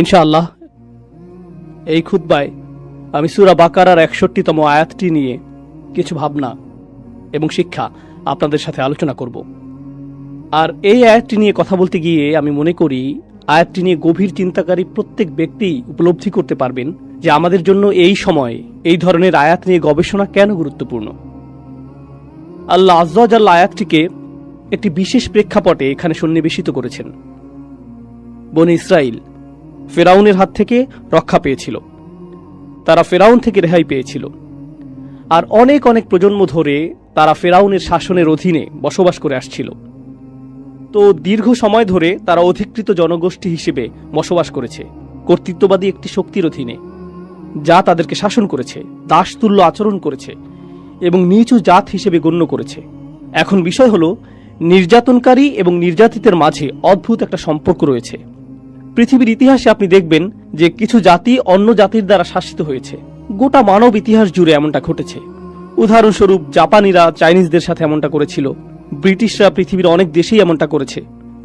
ইনশাআল্লাহ এই খুতবায় আমি সূরা বাকারার ৬১তম আয়াতটি নিয়ে কিছু ভাবনা এবং শিক্ষা আপনাদের সাথে আলোচনা করব। আর এই আয়াতটি নিয়ে কথা বলতে গিয়ে আমি মনে করি আয়াতটি নিয়ে গভীর চিন্তাকারী প্রত্যেক ব্যক্তি উপলব্ধি করতে পারবেন যে আমাদের জন্য এই সময় এই ধরনের আয়াত নিয়ে গবেষণা কেন গুরুত্বপূর্ণ। আল্লাহ আজ্জা ওয়া জাল্লা আয়াতটিকে একটি বিশেষ প্রেক্ষাপটে এখানে সন্নিবেশিত করেছেন। বনী ইসরাইল ফেরাউনের হাত থেকে রক্ষা পেয়েছিল, তারা ফেরাউন থেকে রেহাই পেয়েছিল, আর অনেক অনেক প্রজন্ম ধরে তারা ফেরাউনের শাসনের অধীনে বসবাস করে আসছিল। তো দীর্ঘ সময় ধরে তারা অধিকৃত জনগোষ্ঠী হিসেবে বসবাস করেছে কর্তৃত্ববাদী একটি শক্তির অধীনে, যা তাদেরকে শাসন করেছে, দাসতুল্য আচরণ করেছে এবং নিচু জাত হিসেবে গণ্য করেছে। এখন বিষয় হলো, নির্যাতনকারী এবং নির্যাতিতের মাঝে অদ্ভুত একটা সম্পর্ক রয়েছে। পৃথিবীর ইতিহাসে আপনি দেখবেন যে কিছু জাতি অন্য জাতির দ্বারা শাসিত হয়েছে। গোটা মানব ইতিহাস জুড়ে এমনটা ঘটেছে। উদাহরণস্বরূপ জাপানিরা চাইনিজদের সাথে এমনটা করেছিল, ব্রিটিশরা পৃথিবীর অনেক দেশেই এমনটা করেছে,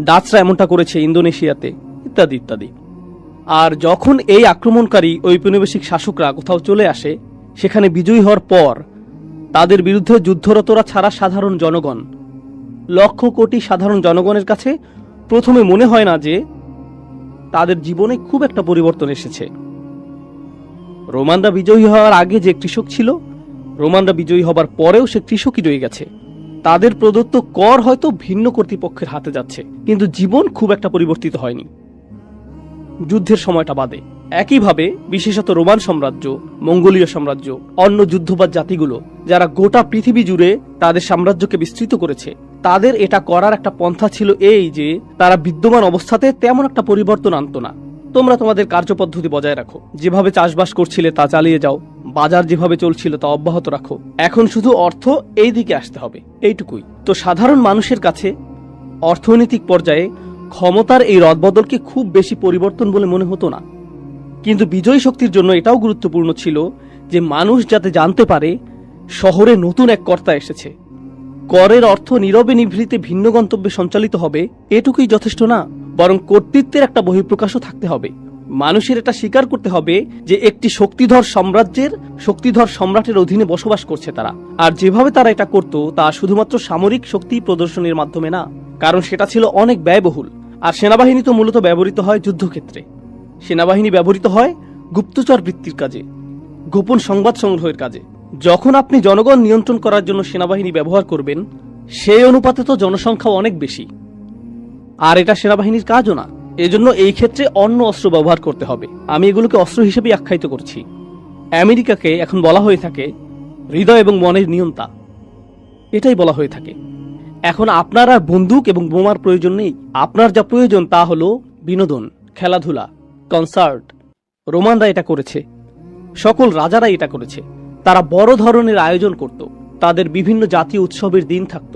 ডাচরা এমনটা করেছে ইন্দোনেশিয়াতে, ইত্যাদি ইত্যাদি। আর যখন এই আক্রমণকারী ঔপনিবেশিক শাসকরা কোথাও চলে আসে, সেখানে বিজয়ী হওয়ার পর তাদের বিরুদ্ধে যুদ্ধরতরা ছাড়া সাধারণ জনগণ, লক্ষ কোটি সাধারণ জনগণের কাছে প্রথমে মনে হয় না যে তাদের জীবনে খুব একটা পরিবর্তন এসেছে। রোমানরা বিজয়ী হওয়ার আগে যে কৃষক ছিল, রোমানরা বিজয়ী হবার পরেও সে কৃষকই রয়ে গেছে। তাদের প্রদত্ত কর হয়তো ভিন্ন কর্তৃপক্ষের হাতে যাচ্ছে, কিন্তু জীবন খুব একটা পরিবর্তিত হয়নি, যুদ্ধের সময়টা বাদে। একইভাবে বিশেষত রোমান সাম্রাজ্য, মঙ্গোলীয় সাম্রাজ্য, অন্য যুদ্ধবাজ জাতিগুলো যারা গোটা পৃথিবী জুড়ে তাদের সাম্রাজ্যকে বিস্তৃত করেছে, তাদের এটা করার একটা পন্থা ছিল এই যে তারা বিদ্যমান অবস্থাতে তেমন একটা পরিবর্তন আনত না। তোমরা তোমাদের কার্যপদ্ধতি বজায় রাখো, যেভাবে চাষবাস করছিলে তা চালিয়ে যাও, বাজার যেভাবে চলছিল তা অব্যাহত রাখো, এখন শুধু অর্থ এই দিকে আসতে হবে, এইটুকুই। তো সাধারণ মানুষের কাছে অর্থনৈতিক পর্যায়ে ক্ষমতার এই রদবদলকে খুব বেশি পরিবর্তন বলে মনে হতো না। কিন্তু বিজয়ী শক্তির জন্য এটাও গুরুত্বপূর্ণ ছিল যে মানুষ যাতে জানতে পারে শহরে নতুন এক কর্তা এসেছে। করের অর্থ নীরবে নিভৃতে ভিন্ন গন্তব্যে সঞ্চালিত হবে এটুকুই যথেষ্ট না, বরং কর্তৃত্বের একটা বহিঃপ্রকাশও থাকতে হবে। মানুষের এটা স্বীকার করতে হবে যে একটি শক্তিধর সাম্রাজ্যের শক্তিধর সম্রাটের অধীনে বসবাস করছে তারা। আর যেভাবে তারা এটা করত তা শুধুমাত্র সামরিক শক্তি প্রদর্শনের মাধ্যমে না, কারণ সেটা ছিল অনেক ব্যয়বহুল। আর সেনাবাহিনী তো মূলত ব্যবহৃত হয় যুদ্ধক্ষেত্রে। সেনাবাহিনী ব্যবহৃত হয় গুপ্তচর বৃত্তির কাজে, গোপন সংবাদ সংগ্রহের কাজে। যখন আপনি জনগণ নিয়ন্ত্রণ করার জন্য সেনাবাহিনী ব্যবহার করবেন, সেই অনুপাতে তো জনসংখ্যাও অনেক বেশি, আর এটা সেনাবাহিনীর কাজও না। এজন্য এই ক্ষেত্রে অন্য অস্ত্র ব্যবহার করতে হবে। আমি এগুলোকে অস্ত্র হিসেবে আখ্যায়িত করছি। আমেরিকাকে এখন বলা হয়ে থাকে হৃদয় এবং মনের নিয়ন্তা, এটাই বলা হয়ে থাকে। এখন আপনার আর বন্দুক এবং বোমার প্রয়োজন নেই। আপনার যা প্রয়োজন তা হলো বিনোদন, খেলাধুলা, কনসার্ট। রোমানরা এটা করেছে, সকল রাজারাই এটা করেছে। তারা বড় ধরনের আয়োজন করত, তাদের বিভিন্ন জাতীয় উৎসবের দিন থাকত।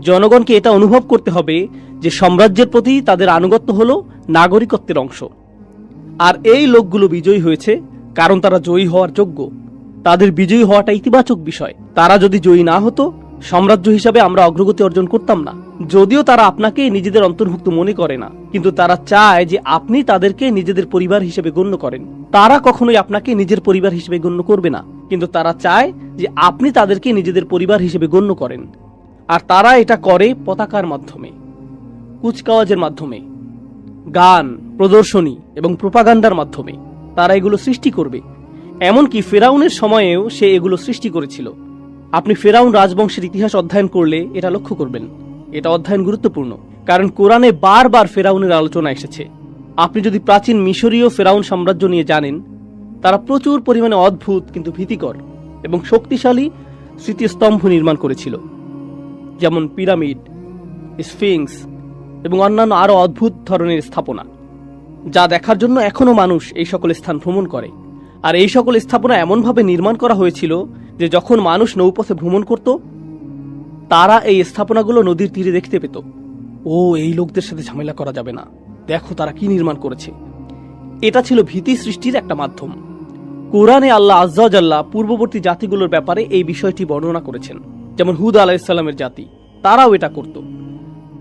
জনগণকে এটা অনুভব করতে হবে যে সাম্রাজ্যের প্রতি তাদের আনুগত্য হলো নাগরিকত্বের অংশ। আর এই লোকগুলো বিজয়ী হয়েছে কারণ তারা জয়ী হওয়ার যোগ্য। তাদের বিজয়ী হওয়াটা ইতিবাচক বিষয়। তারা যদি জয়ী না হতো, সাম্রাজ্য হিসাবে আমরা অগ্রগতি অর্জন করতাম না। যদিও তারা আপনাকে নিজেদের অন্তর্ভুক্ত মনে করে না, কিন্তু তারা চায় যে আপনি তাদেরকে নিজেদের পরিবার হিসেবে গণ্য করেন। তারা কখনোই আপনাকে নিজের পরিবার হিসেবে গণ্য করবে না, কিন্তু তারা চায় যে আপনি তাদেরকে নিজেদের পরিবার হিসেবে গণ্য করেন। আর তারা এটা করে পতাকার মাধ্যমে, কুচকাওয়াজের মাধ্যমে, গান, প্রদর্শনী এবং প্রোপাগান্ডার মাধ্যমে তারা এগুলো সৃষ্টি করবে। এমনকি ফেরাউনের সময়েও সে এগুলো সৃষ্টি করেছিল। আপনি ফেরাউন রাজবংশের ইতিহাস অধ্যয়ন করলে এটা লক্ষ্য করবেন। এটা অধ্যয়ন গুরুত্বপূর্ণ, কারণ কোরআনে বারবার ফেরাউনের আলোচনা এসেছে। আপনি যদি প্রাচীন মিশরীয় ফেরাউন সাম্রাজ্য নিয়ে জানেন, তারা প্রচুর পরিমাণে অদ্ভুত কিন্তু ভীতিকর এবং শক্তিশালী স্মৃতিস্তম্ভ নির্মাণ করেছিল, যেমন পিরামিড, স্ফিংস এবং অন্যান্য আরো অদ্ভুত ধরনের স্থাপনা, যা দেখার জন্য এখনো মানুষ এই সকল স্থান ভ্রমণ করে। আর এই সকল স্থাপনা এমনভাবে নির্মাণ করা হয়েছিল যে যখন মানুষ নৌপথে ভ্রমণ করত, তারা এই স্থাপনাগুলো নদীর তীরে দেখতে পেত। ও, এই লোকদের সাথে ঝামেলা করা যাবে না, দেখো তারা কি নির্মাণ করেছে। এটা ছিল ভীতি সৃষ্টির একটা মাধ্যম। কোরআনে আল্লাহ আজ্জা ওয়া জাল্লা পূর্ববর্তী জাতিগুলোর ব্যাপারে এই বিষয়টি বর্ণনা করেছেন। যেমন হুদ আলাইহিস সালামের জাতি, তারাও এটা করত।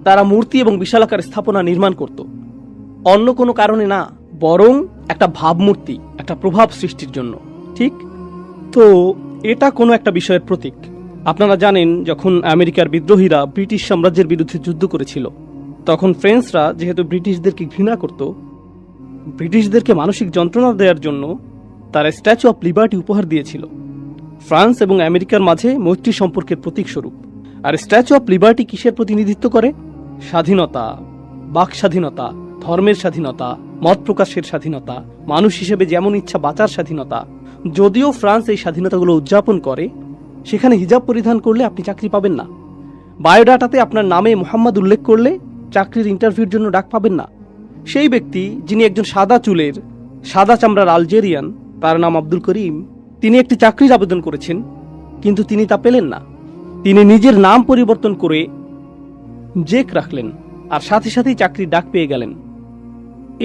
তারা মূর্তি এবং বিশালাকার স্থাপনা নির্মাণ করত, অন্য কোনো কারণে না, বরং একটা ভাবমূর্তি, একটা প্রভাব সৃষ্টির জন্য। ঠিক তো এটা কোনো একটা বিষয়ের প্রতীক। আপনারা জানেন, যখন আমেরিকার বিদ্রোহীরা ব্রিটিশ সাম্রাজ্যের বিরুদ্ধে যুদ্ধ করেছিল, তখন ফ্রেঞ্চরা যেহেতু ব্রিটিশদেরকে ঘৃণা করত, ব্রিটিশদেরকে মানসিক যন্ত্রণা দেওয়ার জন্য তারা স্ট্যাচু অফ লিবার্টি উপহার দিয়েছিল, ফ্রান্স এবং আমেরিকার মাঝে মৈত্রী সম্পর্কের প্রতীক স্বরূপ। আর স্ট্যাচু অফ লিবার্টি কিসের প্রতিনিধিত্ব করে? স্বাধীনতা, বাক স্বাধীনতা, ধর্মের স্বাধীনতা, মত প্রকাশের স্বাধীনতা, মানুষ হিসেবে যেমন ইচ্ছা বাঁচার স্বাধীনতা। যদিও ফ্রান্স এই স্বাধীনতাগুলো উদযাপন করে, সেখানে হিজাব পরিধান করলে আপনি চাকরি পাবেন না। বায়োডাটাতে আপনার নামে মোহাম্মদ উল্লেখ করলে চাকরির ইন্টারভিউর জন্য ডাক পাবেন না। সেই ব্যক্তি যিনি একজন সাদা চুলের, সাদা চামড়ার আলজেরিয়ান, তার নাম আব্দুল করিম, তিনি একটি চাকরির আবেদন করেছেন, কিন্তু তিনি তা পেলেন না। তিনি নিজের নাম পরিবর্তন করে জেক রাখলেন, আর সাথে সাথেই চাকরির ডাক পেয়ে গেলেন।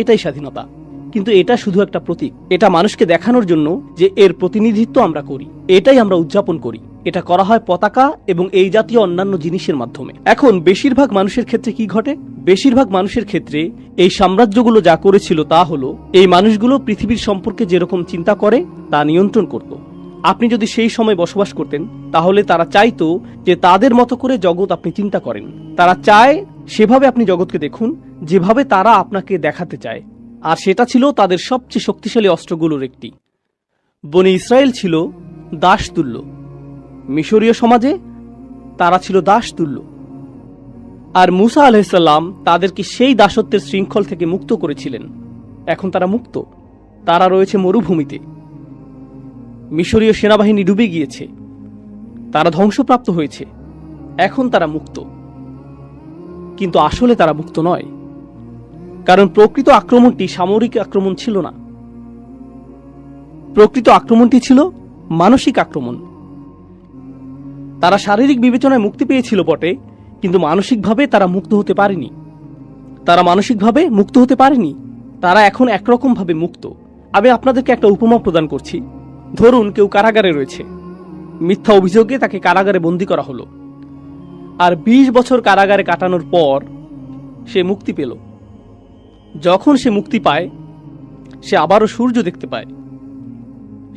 এটাই স্বাধীনতা। কিন্তু এটা শুধু একটা প্রতীক। এটা মানুষকে দেখানোর জন্য যে এর প্রতিনিধিত্ব আমরা করি, এটাই আমরা উদযাপন করি। এটা করা হয় পতাকা এবং এই জাতীয় অন্যান্য জিনিসের মাধ্যমে। এখন বেশিরভাগ মানুষের ক্ষেত্রে কি ঘটে? বেশিরভাগ মানুষের ক্ষেত্রে এই সাম্রাজ্যগুলো যা করেছিল তা হলো, এই মানুষগুলো পৃথিবীর সম্পর্কে যেরকম চিন্তা করে তা নিয়ন্ত্রণ করত। আপনি যদি সেই সময় বসবাস করতেন, তাহলে তারা চাইতো যে তাদের মতো করে জগৎ আপনি চিন্তা করেন। তারা চায় সেভাবে আপনি জগৎকে দেখুন, যেভাবে তারা আপনাকে দেখাতে চায়। আর সেটা ছিল তাদের সবচেয়ে শক্তিশালী অস্ত্রগুলোর একটি। বনি ইসরায়েল ছিল দাসতুল্য। মিশরীয় সমাজে তারা ছিল দাসতুল্য। আর মুসা আলাইহিসসালাম তাদেরকে সেই দাসত্বের শৃঙ্খল থেকে মুক্ত করেছিলেন। এখন তারা মুক্ত। তারা রয়েছে মরুভূমিতে। মিশরীয় সেনাবাহিনী ডুবে গিয়েছে, তারা ধ্বংসপ্রাপ্ত হয়েছে। এখন তারা মুক্ত, কিন্তু আসলে তারা মুক্ত নয়। কারণ প্রকৃত আক্রমণটি সামরিক আক্রমণ ছিল না, প্রকৃত আক্রমণটি ছিল মানসিক আক্রমণ। তারা শারীরিক বিবেচনায় মুক্তি পেয়েছিল বটে, কিন্তু মানসিকভাবে তারা মুক্ত হতে পারেনি। তারা মানসিকভাবে মুক্ত হতে পারেনি। তারা এখন একরকম ভাবে মুক্ত। আমি আপনাদেরকে একটা উপমা প্রদান করছি। ধরুন কেউ কারাগারে রয়েছে, মিথ্যা অভিযোগে তাকে কারাগারে বন্দী করা হলো, আর 20 বছর কারাগারে কাটানোর পর সে মুক্তি পেল। যখন সে মুক্তি পায়, সে আবারও সূর্য দেখতে পায়,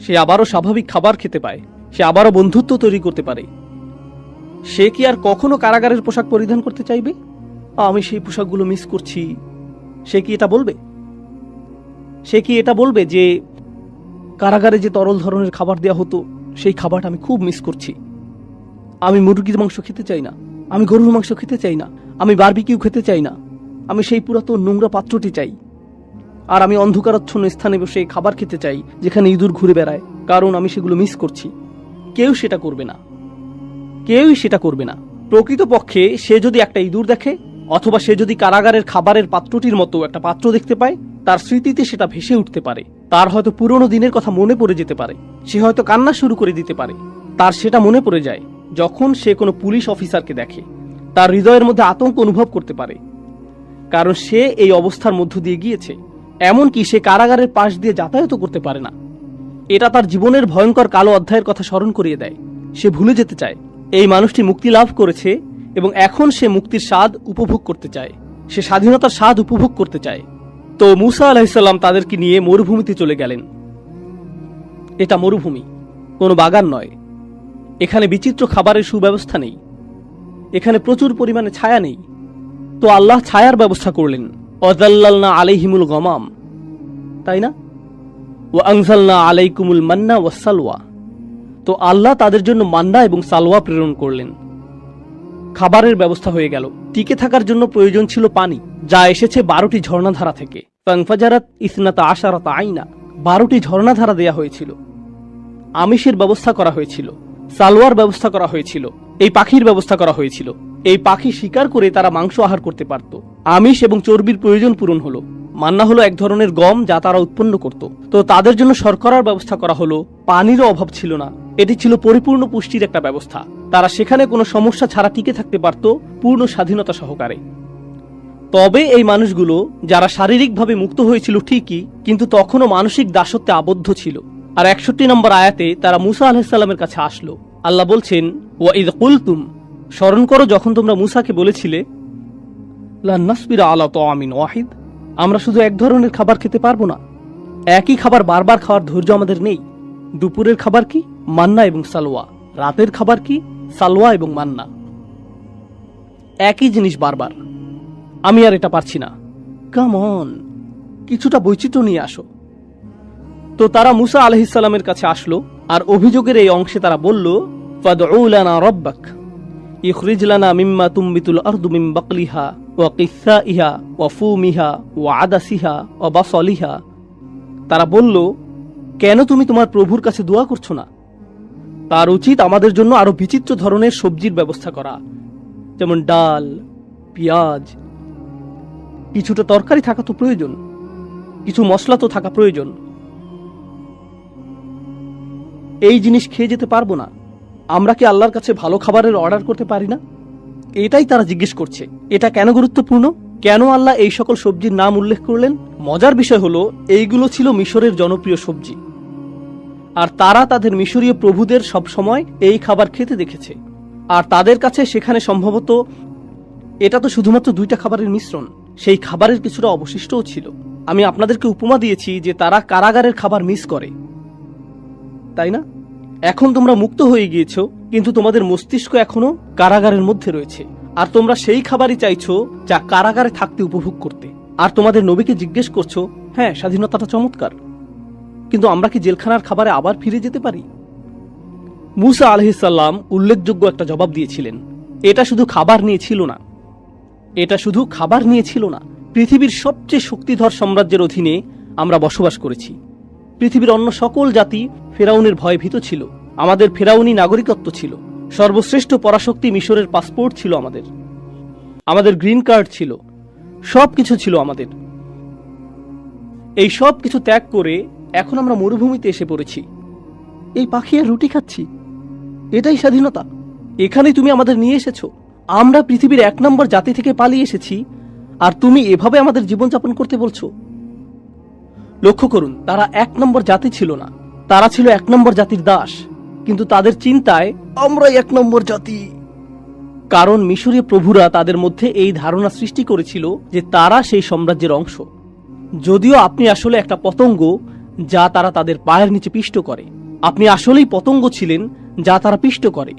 সে আবারও স্বাভাবিক খাবার খেতে পায়, সে আবারও বন্ধুত্ব তৈরি করতে পারে। সে কি আর কখনো কারাগারের পোশাক পরিধান করতে চাইবে? আমি সেই পোশাকগুলো মিস করছি। সে কি এটা বলবে? সে কি এটা বলবে যে কারাগারে যে তরল ধরনের খাবার দেওয়া হতো, সেই খাবারটা আমি খুব মিস করছি। আমি মুরগির মাংস খেতে চাই না, আমি গরুর মাংস খেতে চাই না, আমি বারবিকিউ খেতে চাই না, আমি সেই পুরাতন নোংরা পাত্রটি চাই। আর আমি অন্ধকারাচ্ছন্ন স্থানে বসে খাবার খেতে চাই যেখানে ইঁদুর ঘুরে বেড়ায়, কারণ আমি সেগুলো মিস করছি। কেউ সেটা করবে না, কেউই সেটা করবে না। প্রকৃতপক্ষে সে যদি একটা ইঁদুর দেখে, অথবা সে যদি কারাগারের খাবারের পাত্রটির মতো একটা পাত্র দেখতে পায়, তার স্মৃতিতে সেটা ভেসে উঠতে পারে। তার হয়তো পুরনো দিনের কথা মনে পড়ে যেতে পারে। সে হয়তো কান্না শুরু করে দিতে পারে। তার সেটা মনে পড়ে যায় যখন সে কোনো পুলিশ অফিসারকে দেখে। তার হৃদয়ের মধ্যে আতঙ্ক অনুভব করতে পারে, কারণ সে এই অবস্থার মধ্য দিয়ে গিয়েছে। এমনকি সে কারাগারের পাশ দিয়ে যাতায়াত করতে পারে না। এটা তার জীবনের ভয়ঙ্কর কালো অধ্যায়ের কথা স্মরণ করিয়ে দেয়। সে ভুলে যেতে চায় এই মানুষটি মুক্তি লাভ করেছে এবং এখন সে মুক্তির স্বাদ উপভোগ করতে চায়। সে স্বাধীনতার স্বাদ উপভোগ করতে চায়। তো মুসা আলাইহিসসালাম তাদেরকে নিয়ে মরুভূমিতে চলে গেলেন। এটা মরুভূমি, কোনো বাগান নয়। এখানে বিচিত্র খাবারের সুব্যবস্থা নেই, এখানে প্রচুর পরিমাণে ছায়া নেই। তো আল্লাহ ছায়ার ব্যবস্থা করলেন। ওয়াযাল্লালনা আলাইহিমুল গমাম, তাই না? ওয়া আনজালনা আলাইকুমুল মান্না ওয়াসসালওয়া। তো আল্লাহ তাদের জন্য মান্না এবং সালওয়া প্রেরণ করলেন। খাবারের ব্যবস্থা হয়ে গেল। টিকে থাকার জন্য প্রয়োজন ছিল পানি, যা এসেছে 12টি ঝর্ণাধারা থেকে। ফানফাজারাত ইসনাতা আশারাতা আইনা, 12টি ঝর্ণাধারা দেয়া হয়েছিল। আমিষের ব্যবস্থা করা হয়েছিল, সালোয়ার ব্যবস্থা করা হয়েছিল, এই পাখির ব্যবস্থা করা হয়েছিল। এই পাখি শিকার করে তারা মাংস আহার করতে পারত। আমিষ এবং চর্বির প্রয়োজন পূরণ হলো। মান্না হলো এক ধরনের গম যা তারা উৎপন্ন করত। তো তাদের জন্য শর্করার ব্যবস্থা করা হলো। পানিরও অভাব ছিল না। এটি ছিল পরিপূর্ণ পুষ্টির একটা ব্যবস্থা। তারা সেখানে কোনো সমস্যা ছাড়া টিকে থাকতে পারত পূর্ণ স্বাধীনতা সহকারে। তবে এই মানুষগুলো যারা শারীরিকভাবে মুক্ত হয়েছিল ঠিকই, কিন্তু তখনও মানসিক দাসত্বে আবদ্ধ ছিল। আর 61 নম্বর আয়াতে তারা মুসা আলাইহিসসালামের কাছে আসলো। আল্লাহ বলছেন, ওয়া ইয কুলতুম, স্মরণ করো যখন তোমরা মুসাকে বলেছিলে, লা নাসবিরা আলা তাআমিন ওয়াহিদ, আমরা শুধু এক ধরনের খাবার খেতে পারবো না, একই খাবার বারবার খাওয়ার ধৈর্য আমাদের নেই। দুপুরের খাবার কি? মান্না এবং সালোয়া। রাতের খাবার কি? সালোয়া এবং মান্না। একই জিনিস বারবার। আমি আর এটা পারছি না, কাম অন, কিছুটা বৈচিত্র্য নিয়ে আসো। তো তারা মুসা আলাইহিস সালামের কাছে আসলো, আর অভিযোগের এই অংশে তারা বলল, ফাদউ লানা রাব্বাক ইখরিজ লানা মিম্মা তুমবিতুল আরদু মিন বাকলিহা ওয়া কিসাইহা ওয়া ফুমিহা ওয়া আদাসিহা ওয়া বাসলিহা। তারা বলল, কেন তুমি তোমার প্রভুর কাছে দোয়া করছো না? তার উচিত আমাদের জন্য আরো বিচিত্র ধরনের সবজির ব্যবস্থা করা, যেমন ডাল, পেঁয়াজ, কিছুটা তরকারি থাকা তো প্রয়োজন, কিছু মশলা তো থাকা প্রয়োজন। এই জিনিস খেয়ে যেতে পারবো না, আমরা কি আল্লাহর কাছে ভালো খাবারের অর্ডার করতে পারি না? এটাই তারা জিজ্ঞেস করছে। এটা কেন গুরুত্বপূর্ণ? কেন আল্লাহ এই সকল সবজির নাম উল্লেখ করলেন? মজার বিষয় হলো, এইগুলো ছিল মিশরের জনপ্রিয় সবজি, আর তারা তাদের মিশরীয় প্রভুদের সব সময় এই খাবার খেতে দেখেছে। আর তাদের কাছে সেখানে সম্ভবত এটা তো শুধুমাত্র দুইটা খাবারের মিশ্রণ, সেই খাবারের কিছুটা অবশিষ্টও ছিল। আমি আপনাদেরকে উপমা দিয়েছি যে তারা কারাগারের খাবার মিস করে, তাই না? এখন তোমরা মুক্ত হয়ে গিয়েছো, কিন্তু তোমাদের মস্তিষ্ক এখনো কারাগারের মধ্যে রয়েছে, আর তোমরা সেই খাবারই চাইছো যা কারাগারে থাকতে উপভোগ করতে। আর তোমাদের নবীকে জিজ্ঞেস করছো, হ্যাঁ স্বাধীনতাটা চমৎকার, কিন্তু আমরা কি জেলখানার খাবারে আবার ফিরে যেতে পারি? মুসা আলাইহিস সালাম উল্লেখযোগ্য একটা জবাব দিয়েছিলেন। এটা শুধু খাবার নিয়ে ছিল না, এটা শুধু খাবার নিয়ে ছিল না। পৃথিবীর সবচেয়ে শক্তিধর সাম্রাজ্যের অধীনে আমরা বসবাস করেছি। পৃথিবীর অন্য সকল জাতি ফেরাউনের ভয়ে ভীত ছিল। আমাদের ফেরাউনি নাগরিকত্ব ছিল। সর্বশ্রেষ্ঠ পরাশক্তি মিশরের পাসপোর্ট ছিল আমাদের, আমাদের গ্রিন কার্ড ছিল, সবকিছু ছিল আমাদের। এই সব কিছু ত্যাগ করে এখন আমরা মরুভূমিতে এসে পড়েছি। এই পাখি আর রুটি খাচ্ছি, এটাই স্বাধীনতা? এখানেই তুমি আমাদের নিয়ে এসেছো। আমরা পৃথিবীর 1 নম্বর জাতি থেকে পালিয়ে এসেছি, আর তুমি এভাবে আমাদের জীবনযাপন করতে বলছো? লক্ষ্য করুন, তারা 1 নম্বর জাতি ছিল না, তারা ছিল 1 নম্বর জাতির দাস। কিন্তু তাদের চিন্তায় আমরাই 1 নম্বর জাতি, কারণ মিশরীয় প্রভুরা তাদের মধ্যে এই ধারণা সৃষ্টি করেছিল যে তারা সেই সাম্রাজ্যের অংশ। যদিও আপনি আসলে একটা পতঙ্গ যা তারা তাদের পায়ের নিচে পিষ্ট করে। আপনি আসলেই পতঙ্গ ছিলেন যা তারা পিষ্ট করে।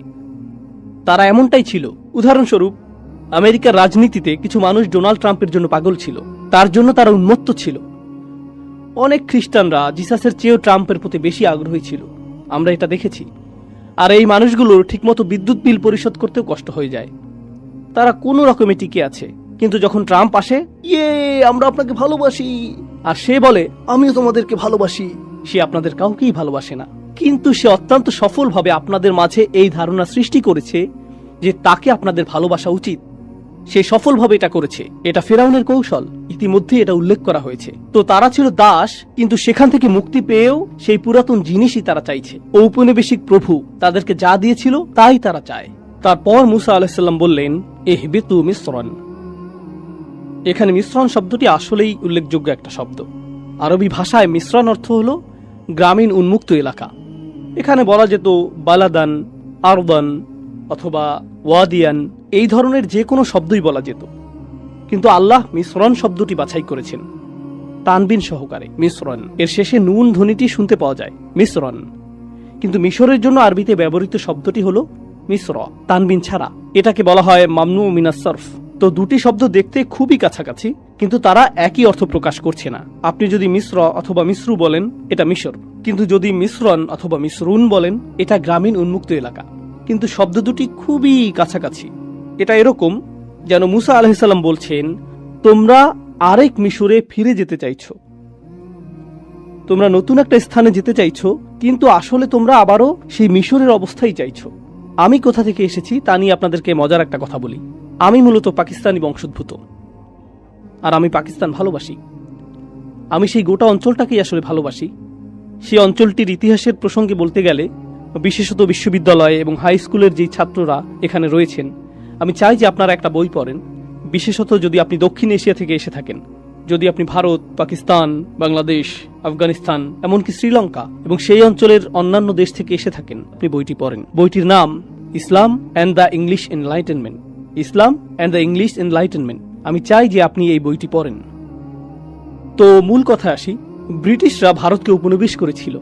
তারা এমনটাই ছিল। উদাহরণস্বরূপ, আমেরিকার রাজনীতিতে কিছু মানুষ ডোনাল্ড ট্রাম্পের জন্য পাগল ছিল, তার জন্য তারা উন্মত্ত ছিল। অনেক খ্রিস্টানরা জিসাসের চেয়েও ট্রাম্পের প্রতি বেশি আগ্রহী ছিল, আমরা এটা দেখেছি। আর এই মানুষগুলোর ঠিকমতো বিদ্যুৎ বিল পরিশোধ করতেও কষ্ট হয়ে যায়। তারা কোনো রকমে টিকে আছে, কিন্তু যখন ট্রাম্প আসে, ইয়ে আমরা আপনাকে ভালোবাসি, আর সে বলে আমিও তোমাদেরকে ভালোবাসি, সে আপনাদের কাউকেই ভালোবাসে না। কিন্তু সে অত্যন্ত সফলভাবে আপনাদের মাঝে এই ধারণা সৃষ্টি করেছে যে তাকে আপনাদের ভালোবাসা উচিত। সে সফলভাবে এটা করেছে। এটা ফেরাউনের কৌশল, ইতিমধ্যে এটা উল্লেখ করা হয়েছে। তো তারা ছিল দাস, কিন্তু সেখান থেকে মুক্তি পেয়েও সেই পুরাতন জিনিসই তারা চাইছে। ঔপনিবেশিক প্রভু তাদেরকে যা দিয়েছিল তাই তারা চায়। তারপর মুসা আলাইহিস সালাম বললেন, ইহবিতু মিসরান। এখানে মিশ্রণ শব্দটি আসলেই উল্লেখযোগ্য একটা শব্দ। আরবি ভাষায় মিশ্রণ অর্থ হলো গ্রামীণ উন্মুক্ত এলাকা। এখানে বলা যেত বালাদান, আরদান অথবা ওয়াদিয়ান, এই ধরনের যে কোনো শব্দই বলা যেত। কিন্তু আল্লাহ মিশ্রণ শব্দটি বাছাই করেছেন তানবিন সহকারে। মিশ্রণ এর শেষে নুন ধ্বনিটি শুনতে পাওয়া যায়, মিশ্রণ। কিন্তু মিশরের জন্য আরবিতে ব্যবহৃত শব্দটি হলো মিশ্র, তানবিন ছাড়া। এটাকে বলা হয় মামনু মিনাস সরফ। তো দুটি শব্দ দেখতে খুবই কাছাকাছি, কিন্তু তারা একই অর্থ প্রকাশ করছে না। আপনি যদি মিশ্র অথবা মিশ্রু বলেন, এটা মিশর, কিন্তু যদি মিশ্রণ অথবা মিশ্রুন বলেন, এটা গ্রামীণ উন্মুক্ত এলাকা। কিন্তু শব্দ দুটি খুবই কাছাকাছি। এটা এরকম যেন মুসা আলাইহিস সালাম বলছেন, তোমরা আরেক মিশরে ফিরে যেতে চাইছো, তোমরা নতুন একটা স্থানে যেতে চাইছো, কিন্তু আসলে তোমরা আবারও সেই মিশরের অবস্থায় চাইছো। আমি কোথা থেকে এসেছি তা নিয়ে আপনাদেরকে মজার একটা কথা বলি। আমি মূলত পাকিস্তানি বংশোদ্ভূত, আর আমি পাকিস্তান ভালোবাসি। আমি সেই গোটা অঞ্চলটাকেই আসলে ভালোবাসি। সেই অঞ্চলটির ইতিহাসের প্রসঙ্গে বলতে গেলে, বিশেষত বিশ্ববিদ্যালয় এবং হাই স্কুলের যেই ছাত্ররা এখানে রয়েছেন, আমি চাই যে আপনারা একটা বই পড়েন, বিশেষত যদি আপনি দক্ষিণ এশিয়া থেকে এসে থাকেন। যদি আপনি ভারত, পাকিস্তান, বাংলাদেশ, আফগানিস্তান, এমনকি শ্রীলঙ্কা এবং সেই অঞ্চলের অন্যান্য দেশ থেকে এসে থাকেন, আপনি বইটি পড়েন। বইটির নাম Islam and the English Enlightenment. Islam and the English Enlightenment. আমি চাই যে আপনি এই বইটি পড়েন। তো মূল কথা আসি, ব্রিটিশরা ভারতকে উপনিবেশ করেছিল।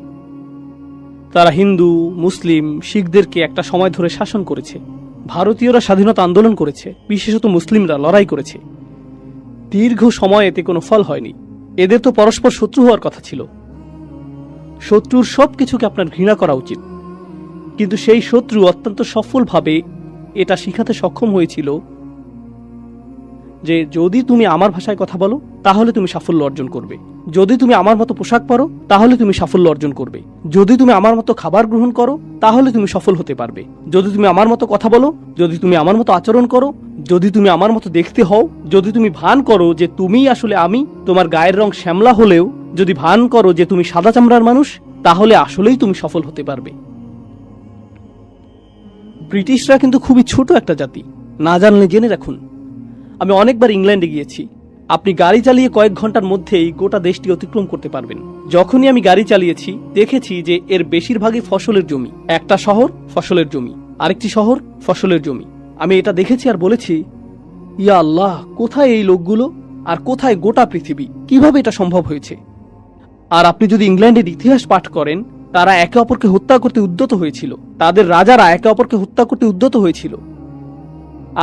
তারা হিন্দু, মুসলিম, শিখদেরকে একটা সময় ধরে শাসন করেছে। ভারতীয়রা স্বাধীনতা আন্দোলন করেছে, বিশেষত মুসলিমরা লড়াই করেছে। দীর্ঘ সময় এতে কোনো ফল হয়নি। এদের তো পরস্পর শত্রু হওয়ার কথা ছিল। শত্রুর সব কিছুকে আপনার ঘৃণা করা উচিত, কিন্তু সেই শত্রু অত্যন্ত সফলভাবে এটা শিখাতে সক্ষম হয়েছিল যে যদি তুমি আমার ভাষায় কথা বলো তাহলে তুমি সাফল্য অর্জন করবে, যদি তুমি আমার মতো পোশাক পরো তাহলে তুমি সাফল্য অর্জন করবে, যদি তুমি আমার মতো খাবার গ্রহণ করো তাহলে তুমি সফল হতে পারবে, যদি তুমি আমার মতো কথা বলো, যদি তুমি আমার মতো আচরণ করো, যদি তুমি আমার মতো দেখতে হও, যদি তুমি ভান করো যে তুমিই আসলে আমি, তোমার গায়ের রং শ্যামলা হলেও যদি ভান করো যে তুমি সাদা চামড়ার মানুষ, তাহলে আসলেই তুমি সফল হতে পারবে। ব্রিটিশরা কিন্তু খুবই ছোট একটা জাতি, না জানলে জেনে রাখুন। আমি অনেকবার ইংল্যান্ডে গিয়েছি। আপনি গাড়ি চালিয়ে কয়েক ঘন্টার মধ্যেই গোটা দেশটি অতিক্রম করতে পারবেন। যখনই আমি গাড়ি চালিয়েছি দেখেছি যে এর বেশিরভাগই ফসলের জমি। একটা শহর ফসলের জমি, আরেকটি শহর ফসলের জমি। আমি এটা দেখেছি আর বলেছি, ইয়া আল্লাহ, কোথায় এই লোকগুলো আর কোথায় গোটা পৃথিবী, কিভাবে এটা সম্ভব হয়েছে? আর আপনি যদি ইংল্যান্ডের ইতিহাস পাঠ করেন, তারা একে অপরকে হত্যা করতে উদ্যত হয়েছিল, তাদের রাজারা একে অপরকে হত্যা করতে উদ্যত হয়েছিল।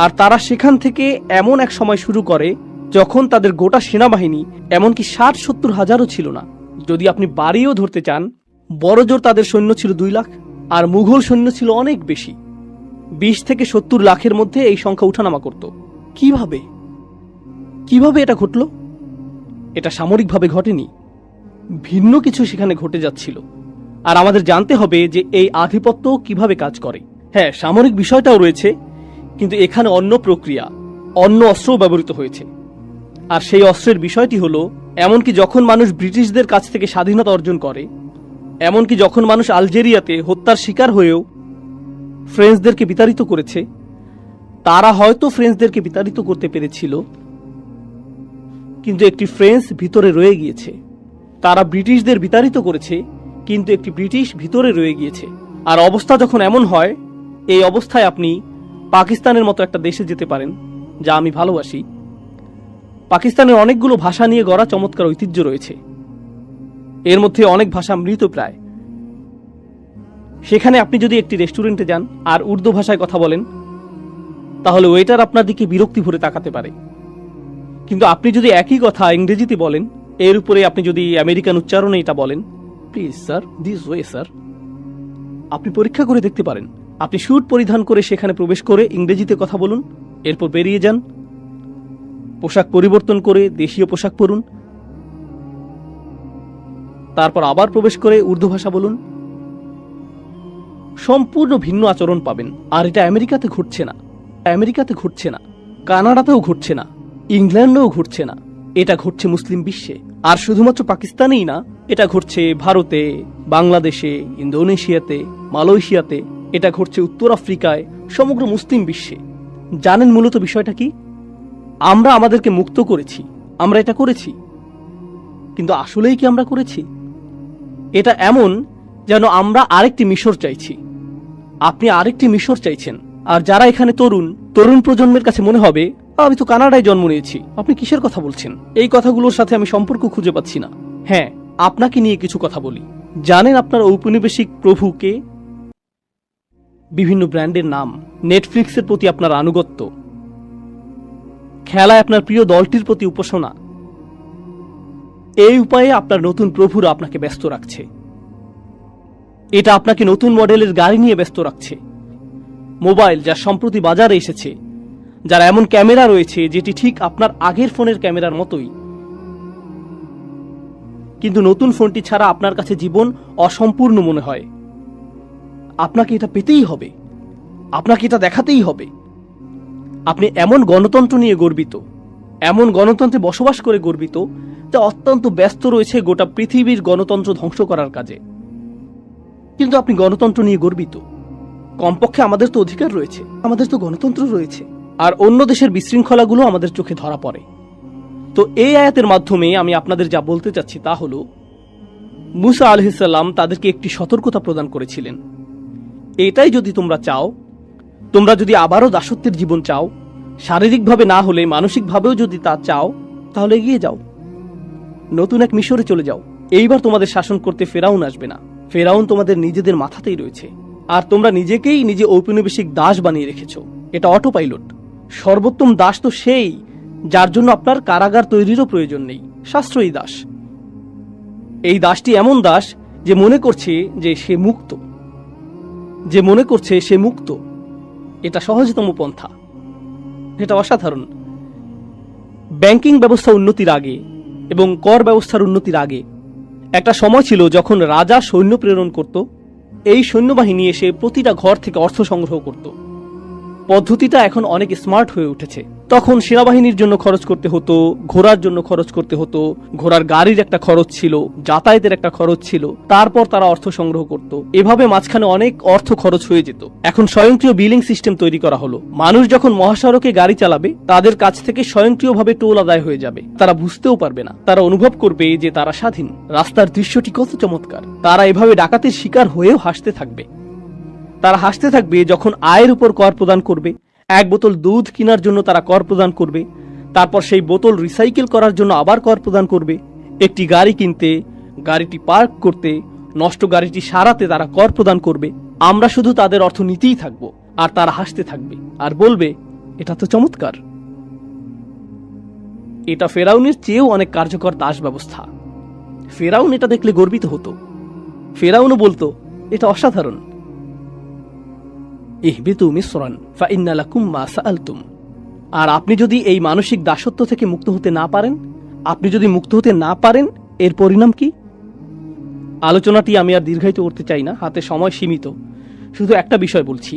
আর তারা সেখান থেকে এমন এক সময় শুরু করে যখন তাদের গোটা সেনাবাহিনী এমনকি ৬০-৭০ হাজারও ছিল না। যদি আপনি বাড়িও ধরতে চান, বড়জোর তাদের সৈন্য ছিল ২ লাখ, আর মুঘল সৈন্য ছিল অনেক বেশি। ২০ থেকে ৭০ লাখের মধ্যে এই সংখ্যা উঠানামা করত। কিভাবে কিভাবে এটা ঘটল? এটা সামরিকভাবে ঘটেনি, ভিন্ন কিছু সেখানে ঘটে যাচ্ছিল। আর আমাদের জানতে হবে যে এই আধিপত্য কিভাবে কাজ করে। হ্যাঁ, সামরিক বিষয়টাও রয়েছে, কিন্তু এখানে অন্য প্রক্রিয়া, অন্য অস্ত্রও ব্যবহৃত হয়েছে। আর সেই অস্ত্রের বিষয়টি হলো, এমনকি যখন মানুষ ব্রিটিশদের কাছ থেকে স্বাধীনতা অর্জন করে, এমনকি যখন মানুষ আলজেরিয়াতে হত্যার শিকার হয়েও ফ্রেঞ্চদেরকে বিতাড়িত করেছে, তারা হয়তো ফ্রেঞ্চদেরকে বিতাড়িত করতে পেরেছিল, কিন্তু একটি ফ্রেঞ্চ ভিতরে রয়ে গিয়েছে। তারা ব্রিটিশদের বিতাড়িত করেছে, কিন্তু একটি ব্রিটিশ ভিতরে রয়ে গিয়েছে। আর অবস্থা যখন এমন হয়, এই অবস্থায় আপনি পাকিস্তানের মতো একটা দেশে যেতে পারেন, যা আমি ভালোবাসি। পাকিস্তানের অনেকগুলো ভাষা নিয়ে গড়া চমৎকার ঐতিহ্য রয়েছে। এর মধ্যে অনেক ভাষা মৃতপ্রায়। সেখানে আপনি যদি একটি রেস্টুরেন্টে যান আর উর্দু ভাষায় কথা বলেন, তাহলে ওয়েটার আপনার দিকে বিরক্তি ভরে তাকাতে পারে। কিন্তু আপনি যদি একই কথা ইংরেজিতে বলেন, এর উপরে আপনি যদি আমেরিকান উচ্চারণে এটা বলেন, please sir, this way sir, আপনি পরীক্ষা করে দেখতে পারেন। আপনি স্যুট পরিধান করে সেখানে প্রবেশ করে ইংরেজিতে কথা বলুন, এরপর বেরিয়ে যান, পোশাক পরিবর্তন করে দেশীয় পোশাক পরুন, তারপর আবার প্রবেশ করে উর্দু ভাষা বলুন, সম্পূর্ণ ভিন্ন আচরণ পাবেন। আর এটা আমেরিকাতে ঘটছে না, আমেরিকাতে ঘটছে না, কানাডাতেও ঘটছে না, ইংল্যান্ডেও ঘটছে না, এটা ঘটছে মুসলিম বিশ্বে। আর শুধুমাত্র পাকিস্তানেই না, এটা ঘটছে ভারতে, বাংলাদেশে, ইন্দোনেশিয়াতে, মালয়েশিয়াতে, এটা ঘটছে উত্তর আফ্রিকায়, সমগ্র মুসলিম বিশ্বে। জানেন মূলত বিষয়টা কি? আমরা আমাদেরকে মুক্ত করেছি, আমরা এটা করেছি, কিন্তু আসলেই কি আমরা করেছি? এটা এমন যেন আমরা আরেকটি মিশর চাইছি। আপনি আরেকটি মিশর চাইছেন। আর যারা এখানে তরুণ প্রজন্মের কাছে মনে হবে, আমি তো কানাডায় জন্ম নিয়েছি, আপনি কিসের কথা বলছেন? এই কথাগুলোর সাথে আমি সম্পর্ক খুঁজে পাচ্ছি না। হ্যাঁ, আপনাকে নিয়ে কিছু কথা বলি। জানেন আপনার ঔপনিবেশিক প্রভুকে? বিভিন্ন ব্র্যান্ডের নাম, নেটফ্লিক্সের প্রতি আপনার আনুগত্য, খেলায় আপনার প্রিয় দলটির প্রতি উপাসনা, এই উপায়ে আপনার নতুন প্রভুরা আপনাকে ব্যস্ত রাখছে। এটা আপনাকে নতুন মডেলের গাড়ি নিয়ে ব্যস্ত রাখছে, মোবাইল যা সম্প্রতি বাজারে এসেছে, যার এমন ক্যামেরা রয়েছে যেটি ঠিক আপনার আগের ফোনের ক্যামেরার মতোই, কিন্তু নতুন ফোনটি ছাড়া আপনার কাছে জীবন অসম্পূর্ণ মনে হয়। আপনাকে এটা পেতেই হবে, আপনাকে এটা দেখাতেই হবে। আপনি এমন গণতন্ত্র নিয়ে গর্বিত, এমন গণতন্ত্রে বসবাস করে গর্বিত, যা অত্যন্ত ব্যস্ত রয়েছে গোটা পৃথিবীর গণতন্ত্র ধ্বংস করার কাজে। কিন্তু আপনি গণতন্ত্র নিয়ে গর্বিত। কমপক্ষে আমাদের তো অধিকার রয়েছে, আমাদের তো গণতন্ত্র রয়েছে। আর অন্য দেশের বিশৃঙ্খলাগুলো আমাদের চোখে ধরা পড়ে। তো এই আয়াতের মাধ্যমে আমি আপনাদের যা বলতে চাচ্ছি তা হলো, মুসা আলাইহিস সালাম তাদেরকে একটি সতর্কতা প্রদান করেছিলেন। এটাই যদি তোমরা চাও, তোমরা যদি আবারও দাসত্বের জীবন চাও, শারীরিকভাবে না হলে মানসিকভাবেও যদি তা চাও, তাহলে এগিয়ে যাও। নতুন এক মিশরে চলে যাও। এইবার তোমাদের শাসন করতে ফেরাউন আসবে না। ফেরাউন তোমাদের নিজেদের মাথাতেই রয়েছে, আর তোমরা নিজেকেই নিজে ঔপনিবেশিক দাস বানিয়ে রেখেছো। এটা অটো পাইলট। সর্বোত্তম দাস তো সেই যার জন্য আপনার কারাগার তৈরিরও প্রয়োজন নেই, সাশ্রয়ী দাস। এই দাসটি এমন দাস যে মনে করছে যে সে মুক্ত, এটা সহজতম পন্থা। এটা অসাধারণ। ব্যাংকিং ব্যবস্থা উন্নতির আগে এবং কর ব্যবস্থার উন্নতির আগে একটা সময় ছিল যখন রাজা সৈন্য প্রেরণ করত, এই সৈন্যবাহিনী এসে প্রতিটা ঘর থেকে অর্থ সংগ্রহ করত। পদ্ধতিটা এখন অনেক স্মার্ট হয়ে উঠেছে। তখন সেনাবাহিনীর জন্য খরচ করতে হতো, ঘোড়ার জন্য খরচ করতে হতো, ঘোড়ার গাড়ির একটা খরচ ছিল, যাতায়াতের একটা খরচ ছিল, তারপর তারা অর্থ সংগ্রহ করত। এভাবে মাঝখানে অনেক অর্থ খরচ হয়ে যেত। এখন স্বয়ংক্রিয় বিলিং সিস্টেম তৈরি করা হলো। মানুষ যখন মহাসড়কে গাড়ি চালাবে, তাদের কাছ থেকে স্বয়ংক্রিয়ভাবে টোল আদায় হয়ে যাবে। তারা বুঝতেও পারবে না, তারা অনুভব করবে যে তারা স্বাধীন। রাস্তার দৃশ্যটি কত চমৎকার। তারা এভাবে ডাকাতির শিকার হয়েও হাসতে থাকবে। তারা হাসতে থাকবে যখন আয়ের উপর কর প্রদান করবে। এক বোতল দুধ কেনার জন্য তারা কর প্রদান করবে, তারপর সেই বোতল রিসাইকেল করার জন্য আবার কর প্রদান করবে। একটি গাড়ি কিনতে, গাড়িটি পার্ক করতে, নষ্ট গাড়িটি সারাতে তারা কর প্রদান করবে। আমরা শুধু তাদের অর্থ নিতেই থাকবো, আর তারা হাসতে থাকবে আর বলবে, এটা তো চমৎকার। এটা ফেরাউনের চেয়েও অনেক কার্যকর দাস ব্যবস্থা। ফেরাউন এটা দেখলে গর্বিত হতো। ফেরাউনও বলতো, এটা অসাধারণ। ইহবিতু মিসরান ফাইন্না লাকুম মা সাআলতুম। আর আপনি যদি এই মানসিক দাসত্ব থেকে মুক্ত হতে না পারেন, এর পরিণাম কি? আলোচনাটি আমি আর দীর্ঘায়িত করতে চাই না, হাতে সময় সীমিত। শুধু একটা বিষয় বলছি।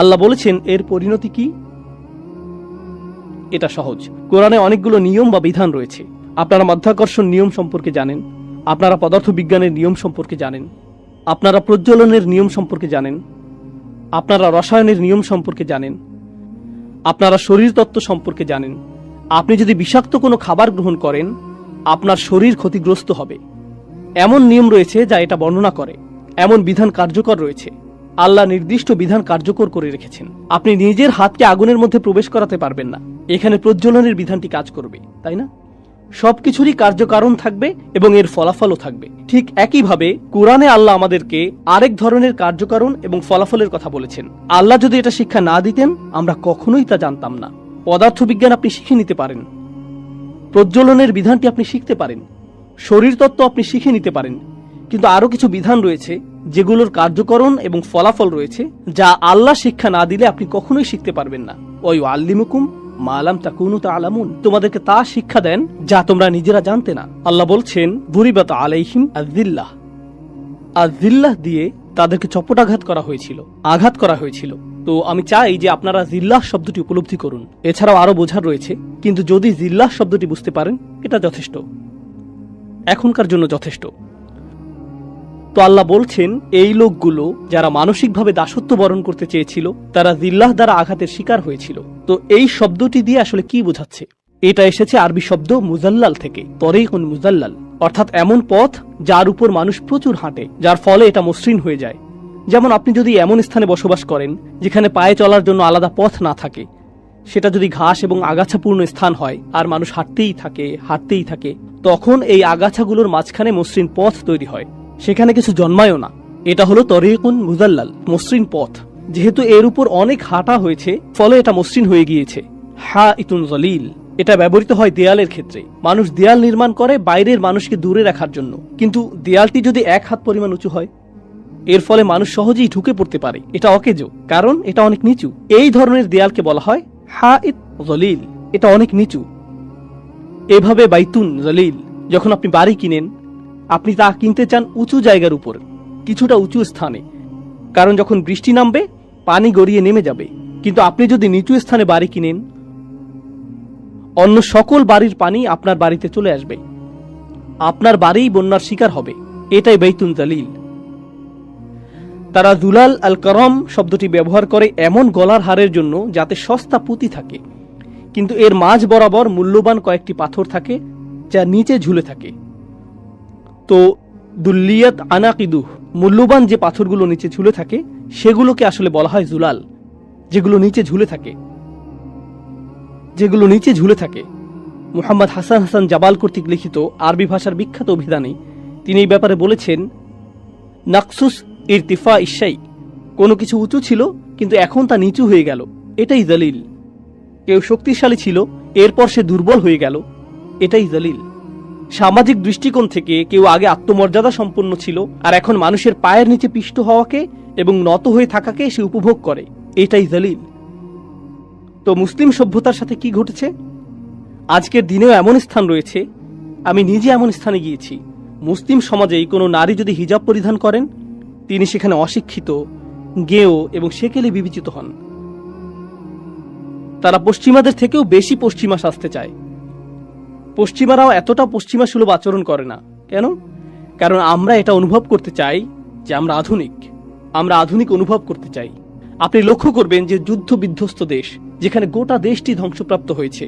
আল্লাহ বলেছেন এর পরিণতি কি? এটা সহজ। কোরআনে অনেকগুলো নিয়ম বা বিধান রয়েছে। আপনারা মাধ্যাকর্ষণ নিয়ম সম্পর্কে জানেন, আপনারা পদার্থবিজ্ঞানের নিয়ম সম্পর্কে জানেন, আপনারা প্রজ্বলনের নিয়ম সম্পর্কে জানেন, আপনারা রসায়নের নিয়ম সম্পর্কে জানেন, আপনারা শরীরতত্ত্ব সম্পর্কে জানেন। আপনি যদি বিষাক্ত কোনো খাবার গ্রহণ করেন, আপনার শরীর ক্ষতিগ্রস্ত হবে। এমন নিয়ম রয়েছে যা এটা বর্ণনা করে। এমন বিধান কার্যকর রয়েছে। আল্লাহ নির্দিষ্ট বিধান কার্যকর করে রেখেছেন। আপনি নিজের হাতকে আগুনের মধ্যে প্রবেশ করাতে পারবেন না। এখানে প্রজ্বলনের বিধানটি কাজ করবে, তাই না? সবকিছুরই কার্যকারণ থাকবে এবং এর ফলাফলও থাকবে। ঠিক একইভাবে কোরআনে আল্লাহ আমাদেরকে আরেক ধরনের কার্যকারণ এবং ফলাফলের কথা বলেছেন। আল্লাহ যদি এটা শিক্ষা না দিতেন, আমরা কখনোই তা জানতাম না। পদার্থবিজ্ঞান আপনি শিখে নিতে পারেন, প্রজ্বলনের বিধানটি আপনি শিখতে পারেন, শরীরতত্ত্ব আপনি শিখে নিতে পারেন, কিন্তু আরো কিছু বিধান রয়েছে যেগুলোর কার্যকরণ এবং ফলাফল রয়েছে, যা আল্লাহ শিক্ষা না দিলে আপনি কখনোই শিখতে পারবেন না। ওয়া ইউআল্লিমুকুম মা লাম তাকুনু তা'লামুন। তোমাদেরকে তা শিক্ষা দেন যা তোমরা নিজেরা জানতে না। আল্লাহ বলছেন, দুরিবাত আলাইহিম আয-যিল্লাহ। আয-যিল্লাহ দিয়ে তাদেরকে চপটাঘাত করা হয়েছিল, আঘাত করা হয়েছিল। তো আমি চাই যে আপনারা জিল্লাহ শব্দটি উপলব্ধি করুন। এছাড়াও আরো বোঝার রয়েছে, কিন্তু যদি জিল্লাহ শব্দটি বুঝতে পারেন, এটা যথেষ্ট, এখনকার জন্য যথেষ্ট। তো আল্লাহ বলছেন, এই লোকগুলো যারা মানসিকভাবে দাসত্ব বরণ করতে চেয়েছিল, তারা জিল্লাহ দ্বারা আঘাতের শিকার হয়েছিল। তো এই শব্দটি দিয়ে আসলে কি বোঝাচ্ছে? এটা এসেছে আরবি শব্দ মুজাল্লাল থেকে, তরিকুন মুজাল্লাল, অর্থাৎ এমন পথ যার উপর মানুষ প্রচুর হাঁটে, যার ফলে এটা মসৃণ হয়ে যায়। যেমন আপনি যদি এমন স্থানে বসবাস করেন যেখানে পায়ে চলার জন্য আলাদা পথ না থাকে, সেটা যদি ঘাস এবং আগাছাপূর্ণ স্থান হয় আর মানুষ হাঁটতেই থাকে, তখন এই আগাছাগুলোর মাঝখানে মসৃণ পথ তৈরি হয়, সেখানে কিছু জন্মায়ও না। এটা হলো তরিকুন মুজাল্লাল, মসৃণ পথ। যেহেতু এর উপর অনেক হাঁটা হয়েছে, ফলে এটা মসৃণ হয়ে গিয়েছে। হাইতুন জলিল, এটা ব্যবহৃত হয় দেয়ালের ক্ষেত্রে। মানুষ দেয়াল নির্মাণ করে বাইরের মানুষকে দূরে রাখার জন্য, কিন্তু দেয়ালটি যদি 1 হাত পরিমাণ উঁচু হয়, এর ফলে মানুষ সহজেই ঢুকে পড়তে পারে। এটা অকেজো, কারণ এটা অনেক নিচু। এই ধরনের দেয়ালকে বলা হয় হাইত জলিল, এটা অনেক নিচু। এভাবে বাইতুন জলিল, যখন আপনি বাড়ি কিনেন, আপনি তা কিনতে চান উঁচু জায়গার উপর, কিছুটা উঁচু স্থানে, কারণ যখন বৃষ্টি নামবে পানি গড়িয়ে নেমে যাবে। কিন্তু আপনি যদি নিচু স্থানে বাড়ি কিনেন, অন্য সকল বাড়ির পানি আপনার বাড়িতে চলে আসবে, আপনার বাড়িই বন্যার শিকার হবে। এটাই বাইতুন জলিল। তারা দুলাল আল করম শব্দটি ব্যবহার করে এমন গলার হারের জন্য যাতে সস্তা পুঁতি থাকে, কিন্তু এর মাঝ বরাবর মূল্যবান কয়েকটি পাথর থাকে যা নিচে ঝুলে থাকে। তো দুল্লিয়াত আনাকিদুহ, মূল্যবান যে পাথরগুলো নিচে ঝুলে থাকে সেগুলোকে আসলে বলা হয় জুলাল, যেগুলো নিচে ঝুলে থাকে। মুহাম্মদ হাসান হাসান জাবাল কর্তৃক লিখিত আরবি ভাষার বিখ্যাত অভিধানে তিনি এই ব্যাপারে বলেছেন, নাকসুস ইরতিফা ইশাই, কোনো কিছু উঁচু ছিল কিন্তু এখন তা নিচু হয়ে গেল, এটাই দলিল। কেউ শক্তিশালী ছিল, এরপর সে দুর্বল হয়ে গেল, এটাই দলিল। সামাজিক দৃষ্টিকোণ থেকে কেউ আগে আত্মমর্যাদা সম্পন্ন ছিল, আর এখন মানুষের পায়ের নিচে পিষ্ট হওয়াকে এবং নত হয়ে থাকাকে সে উপভোগ করে, এটাই দলিল। তো মুসলিম সভ্যতার সাথে কি ঘটেছে? আজকের দিনেও এমন স্থান রয়েছে, আমি নিজে এমন স্থানে গিয়েছি, মুসলিম সমাজেই কোনো নারী যদি হিজাব পরিধান করেন, তিনি সেখানে অশিক্ষিত, গেঁয়ো এবং সেকেলে বিবেচিত হন। তারা পশ্চিমাদের থেকেও বেশি পশ্চিমা সাজতে চায়। পশ্চিমারাও এতটা পশ্চিমা সুলভ আচরণ করে না। কেন? কারণ আমরা এটা অনুভব করতে চাই যে আমরা আধুনিক অনুভব করতে চাই। আপনি লক্ষ্য করবেন যে যুদ্ধ বিধ্বস্ত দেশ, যেখানে গোটা দেশটি ধ্বংসপ্রাপ্ত হয়েছে,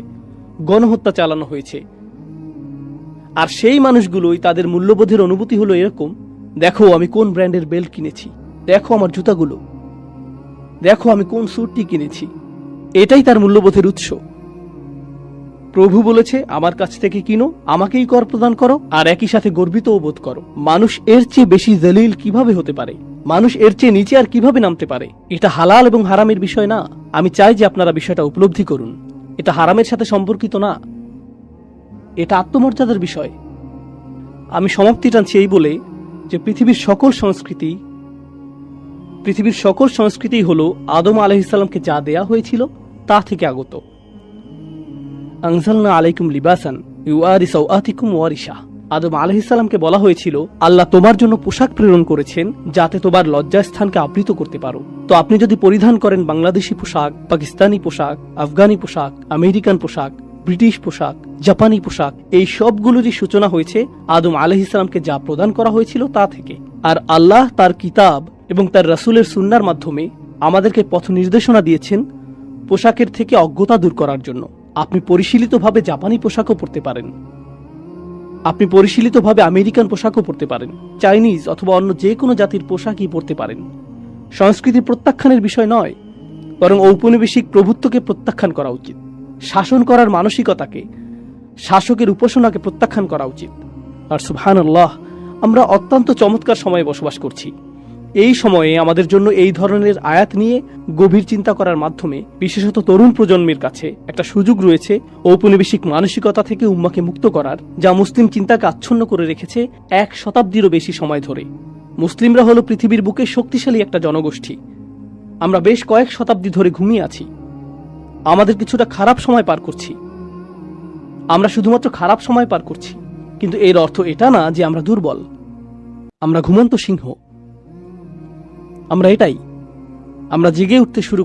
গণহত্যা চালানো হয়েছে, আর সেই মানুষগুলোই তাদের মূল্যবোধের অনুভূতি হলো এরকম, দেখো আমি কোন ব্র্যান্ডের বেল্ট কিনেছি, দেখো আমার জুতাগুলো, দেখো আমি কোন স্যুটটি কিনেছি, এটাই তার মূল্যবোধের উৎস। প্রভু বলেছে, আমার কাছ থেকে কিনো, আমাকেই কর প্রদান করো, আর একই সাথে গর্বিতও বোধ করো। মানুষ এর চেয়ে বেশি জলিল কিভাবে হতে পারে? মানুষ এর চেয়ে নিচে আর কিভাবে নামতে পারে? এটা হালাল এবং হারামের বিষয় না। আমি চাই যে আপনারা বিষয়টা উপলব্ধি করুন। এটা হারামের সাথে সম্পর্কিত না, এটা আত্মমর্যাদার বিষয়। আমি সমাপ্তি টানছি এই বলে যে পৃথিবীর সকল সংস্কৃতি হলো আদম আলাইহিস সালামকে যা দেয়া হয়েছিল তা থেকে আগত। আনজালনা আলাইকুম লিবাসান ইউআরি সাওআতিকুম ওয়ারিশা। আদম আলাইহিস সালামকে বলা হয়েছিল, আল্লাহ তোমার জন্য পোশাক প্রেরণ করেছেন যাতে তোমার লজ্জাস্থানকে আবৃত করতে পারো। তো আপনি যদি পরিধান করেন বাংলাদেশি পোশাক, পাকিস্তানি পোশাক, আফগানি পোশাক, আমেরিকান পোশাক, ব্রিটিশ পোশাক, জাপানি পোশাক, এই সবগুলোরই সূচনা হয়েছে আদম আলাইহিস সালামকে যা প্রদান করা হয়েছিল তা থেকে। আর আল্লাহ তার কিতাব এবং তার রাসূলের সুন্নাহর মাধ্যমে আমাদেরকে পথ নির্দেশনা দিয়েছেন পোশাকের থেকে অজ্ঞতা দূর করার জন্য। আপনি পরিশীলিতভাবে জাপানি পোশাকও পরতে পারেন, আপনি পরিশীলিতভাবে আমেরিকান পোশাকও পরতে পারেন, চাইনিজ অথবা অন্য যে কোনো জাতির পোশাকই পরতে পারেন। সংস্কৃতি প্রত্যাখ্যানের বিষয় নয়, বরং ঔপনিবেশিক প্রভুত্বকে প্রত্যাখ্যান করা উচিত। শাসন করার মানসিকতাকে, শাসকের উপাসনাকে প্রত্যাখ্যান করা উচিত। আর সুবহানাল্লাহ, আমরা অত্যন্ত চমৎকার সময়ে বসবাস করছি। এই সময়ে আমাদের জন্য এই ধরনের আয়াত নিয়ে গভীর চিন্তা করার মাধ্যমে বিশেষত তরুণ প্রজন্মের কাছে একটা সুযোগ রয়েছে ঔপনিবেশিক মানসিকতা থেকে উম্মাকে মুক্ত করার, যা মুসলিম চিন্তাকে আচ্ছন্ন করে রেখেছে 1 শতাব্দীরও বেশি সময় ধরে। মুসলিমরা হলো পৃথিবীর বুকে শক্তিশালী একটা জনগোষ্ঠী। আমরা বেশ কয়েক শতাব্দী ধরে ঘুমিয়ে আছি। আমাদের কিছুটা খারাপ সময় পার করছি, আমরা শুধুমাত্র খারাপ সময় পার করছি, কিন্তু এর অর্থ এটা না যে আমরা দুর্বল। আমরা ঘুমন্ত সিংহ। আমরা জেগে উঠতে শুরু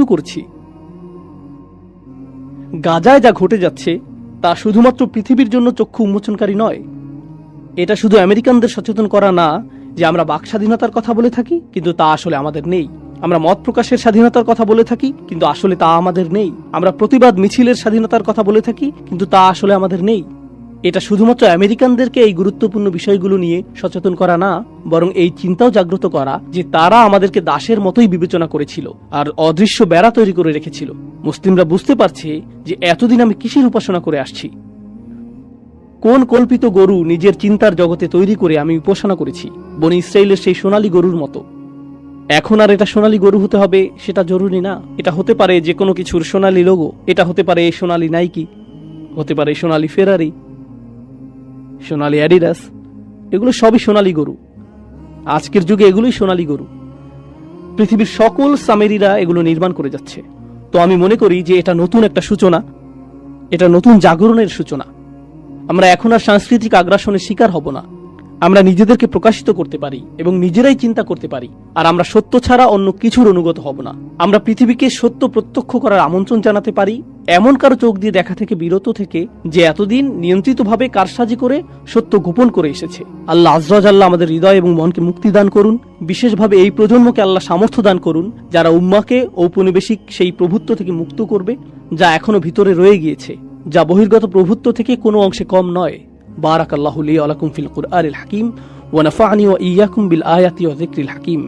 করছি। গাজায় যা ঘটে যাচ্ছে তা শুধুমাত্র পৃথিবীর জন্য চক্ষু উন্মোচনকারী নয়। এটা শুধু আমেরিকানদের সচেতন করা না যে আমরা বাক স্বাধীনতার কথা বলে থাকি কিন্তু তা আসলে আমাদের নেই। আমরা মত প্রকাশের স্বাধীনতার কথা বলে থাকি কিন্তু আসলে তা আমাদের নেই। আমরা প্রতিবাদ মিছিলের স্বাধীনতার কথা বলে থাকি কিন্তু তা আসলে আমাদের নেই। এটা শুধুমাত্র আমেরিকানদেরকে এই গুরুত্বপূর্ণ বিষয়গুলো নিয়ে সচেতন করা না, বরং এই চিন্তাও জাগ্রত করা যে তারা আমাদেরকে দাসের মতোই বিবেচনা করেছিল আর অদৃশ্য বেড়া তৈরি করে রেখেছিল। মুসলিমরা বুঝতে পারছে যে এতদিন আমি কিসের উপাসনা করে আসছি, কোন কল্পিত গরু নিজের চিন্তার জগতে তৈরি করে আমি উপাসনা করেছি, বনি ইসরাইলের সেই সোনালী গরুর মতো। এখন আর এটা সোনালী গরু হতে হবে সেটা জরুরি না। এটা হতে পারে যে কোনো কিছুর সোনালী লোগো, এটা হতে পারে সোনালী নাইকি, হতে পারে সোনালী ফেরারি, সোনালী অ্যাডিডাস, এগুলো সবই সোনালী গরু। আজকের যুগে এগুলোই সোনালী গরু। পৃথিবীর সকল সামেরিরা এগুলো নির্মাণ করে যাচ্ছে। তো আমি মনে করি যে এটা নতুন একটা সূচনা, এটা নতুন জাগরণের সূচনা। আমরা এখন আর সাংস্কৃতিক আগ্রাসনের শিকার হব না। আমরা নিজেদেরকে প্রকাশিত করতে পারি এবং নিজেরাই চিন্তা করতে পারি, আর আমরা সত্য ছাড়া অন্য কিছুর অনুগত হব না। আমরা পৃথিবীকে সত্য প্রত্যক্ষ করার আমন্ত্রণ জানাতে পারি, এমন কারো চোখ দিয়ে দেখা থেকে বিরত থেকে যে এতদিন নিয়ন্ত্রিতভাবে কারসাজি করে সত্য গোপন করে এসেছে। আল্লাহ আজ্জা ওয়া জাল্লা আমাদের হৃদয় এবং মনকে মুক্তি দান করুন। বিশেষভাবে এই প্রজন্মকে আল্লাহ সামর্থ্য দান করুন যারা উম্মাকে ঔপনিবেশিক সেই প্রভুত্ব থেকে মুক্ত করবে যা এখনো ভিতরে রয়ে গিয়েছে, যা বহির্গত প্রভুত্ব থেকে কোনো অংশে কম নয়। বারাকাল্লাহু লি ওয়া লাকুম ফিল কুরআনিল হাকিম ওয়া নাফা'নি ওয়া ইয়্যাকুম বিল আয়াতি ওয়া যিকরিল হাকিম।